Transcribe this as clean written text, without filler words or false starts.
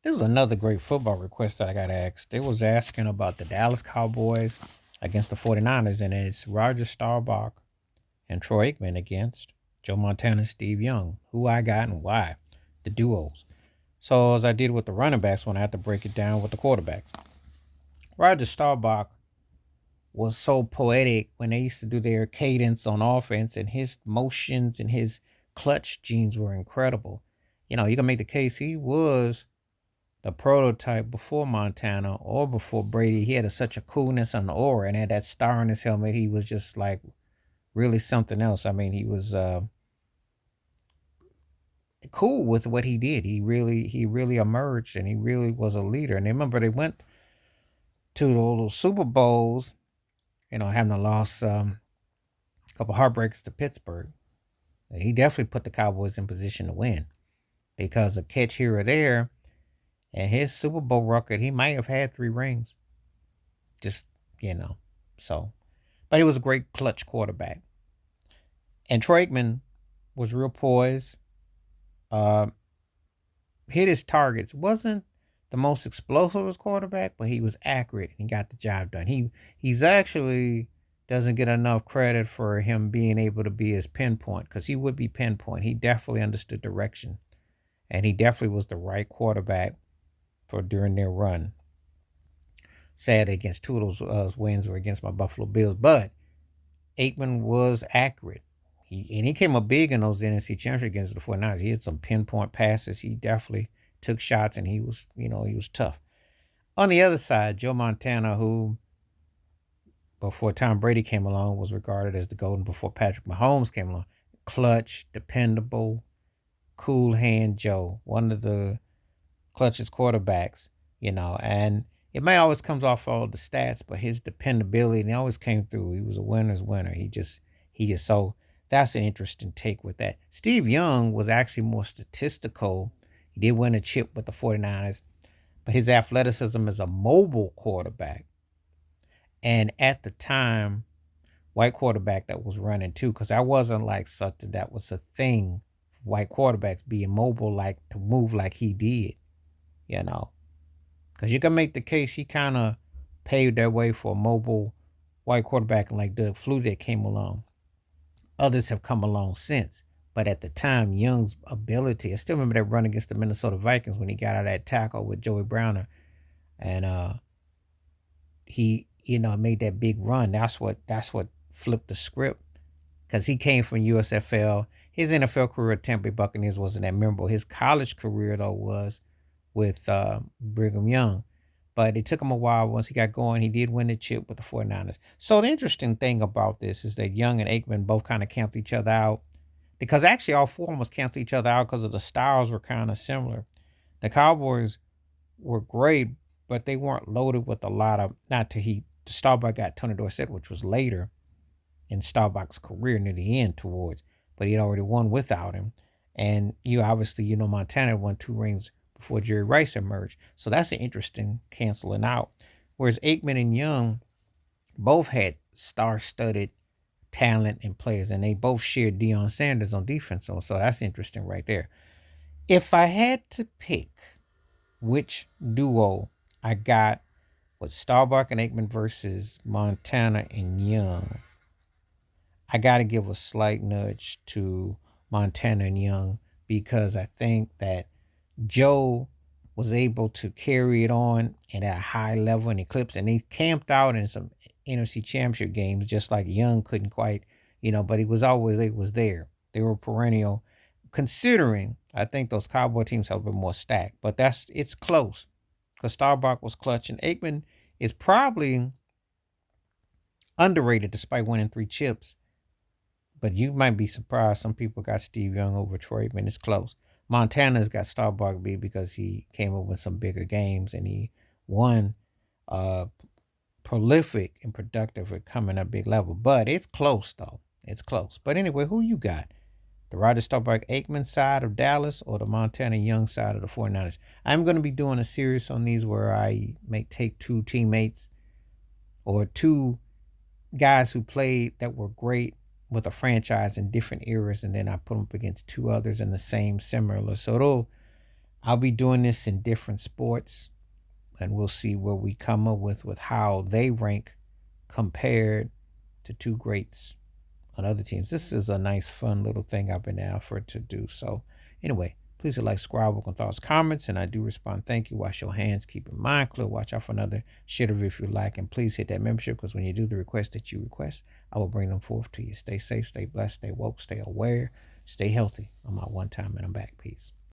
This was another great football request that I got asked. They was asking about the Dallas Cowboys against the 49ers, and it's Roger Staubach and Troy Aikman against Joe Montana and Steve Young. Who I got and why. The duos. So as I did with the running backs when I had to break it down with the quarterbacks. Roger Staubach was so poetic when they used to do their cadence on offense, and his motions and his clutch genes were incredible. You can make the case he was the prototype before Montana or before Brady. He had such a coolness on the aura and had that star on his helmet. He was just like really something else. I mean, he was cool with what he did. He really emerged, and he really was a leader. And I remember they went to those Super Bowls, having lost a couple heartbreaks to Pittsburgh. He definitely put the Cowboys in position to win because a catch here or there, and his Super Bowl record, he might have had 3 rings. Just, you know. So, but he was a great clutch quarterback. And Troy Aikman was real poised. Uh, Hit his targets. Wasn't the most explosive as quarterback, but he was accurate and got the job done. He's actually doesn't get enough credit for him being able to be his pinpoint, because he would be pinpoint. He definitely understood direction, and he definitely was the right quarterback for during their run. Sad against two of those wins were against my Buffalo Bills, but Aikman was accurate. He came up big in those NFC championship against the 49ers. He had some pinpoint passes. He definitely took shots, and he was tough. On the other side, Joe Montana, who before Tom Brady came along was regarded as the golden before Patrick Mahomes came along. Clutch, dependable, cool hand Joe, one of the clutchest quarterbacks, and it might always comes off all the stats, but his dependability, and he always came through. He was a winner's winner. He just so that's an interesting take with that. Steve Young was actually more statistical. He did win a chip with the 49ers, but his athleticism as a mobile quarterback, and at the time, white quarterback that was running too, because I wasn't like something that was a thing. White quarterbacks being mobile, like to move like he did, you know. Because you can make the case he kind of paved that way for a mobile white quarterback like Doug Flutie that came along. Others have come along since. But at the time, Young's ability, I still remember that run against the Minnesota Vikings when he got out of that tackle with Joey Browner. And he, made that big run. That's what flipped the script. Because he came from USFL. His NFL career at Tampa Bay Buccaneers wasn't that memorable. His college career, though, was with Brigham Young. But it took him a while. Once he got going, he did win the chip with the 49ers. So the interesting thing about this is that Young and Aikman both kind of cancel each other out. Because actually all four almost cancel each other out because of the styles were kind of similar. The Cowboys were great, but they weren't loaded with a lot of, not to heat. Staubach got Tony Dorsett, which was later in Staubach's career near the end towards, but he had already won without him. And Montana won 2 rings before Jerry Rice emerged. So that's an interesting canceling out. Whereas Aikman and Young both had star-studded talent and players, and they both shared Deion Sanders on defense. So that's interesting right there. If I had to pick which duo I got with Staubach and Aikman versus Montana and Young, I got to give a slight nudge to Montana and Young, because I think that Joe was able to carry it on at a high level in Eclipse, and he camped out in some NFC Championship games, just like Young couldn't quite, but he was there. They were perennial. Considering, I think those Cowboy teams have been more stacked, but it's close because Staubach was clutch, and Aikman is probably underrated despite winning 3 chips. But you might be surprised. Some people got Steve Young over Troy Aikman. It's close. Montana's got Staubach beat because he came up with some bigger games, and he won uh, prolific and productive at coming up big level. But it's close, though. It's close. But anyway, who you got? The Roger Staubach Aikman side of Dallas or the Montana Young side of the 49ers? I'm going to be doing a series on these where I may take 2 teammates or 2 guys who played that were great with a franchise in different eras, and then I put them up against 2 others in the same similar. So it'll I'll be doing this in different sports, and we'll see what we come up with how they rank compared to two greats on other teams. This is a nice, fun little thing I've been offered to do. So, anyway, please like, subscribe, on thoughts, comments, and I do respond. Thank you. Wash your hands, keep your mind clear. Watch out for another shit review if you like, and please hit that membership because when you do the request that you request, I will bring them forth to you. Stay safe, stay blessed, stay woke, stay aware, stay healthy. I'm out one time and I'm back. Peace.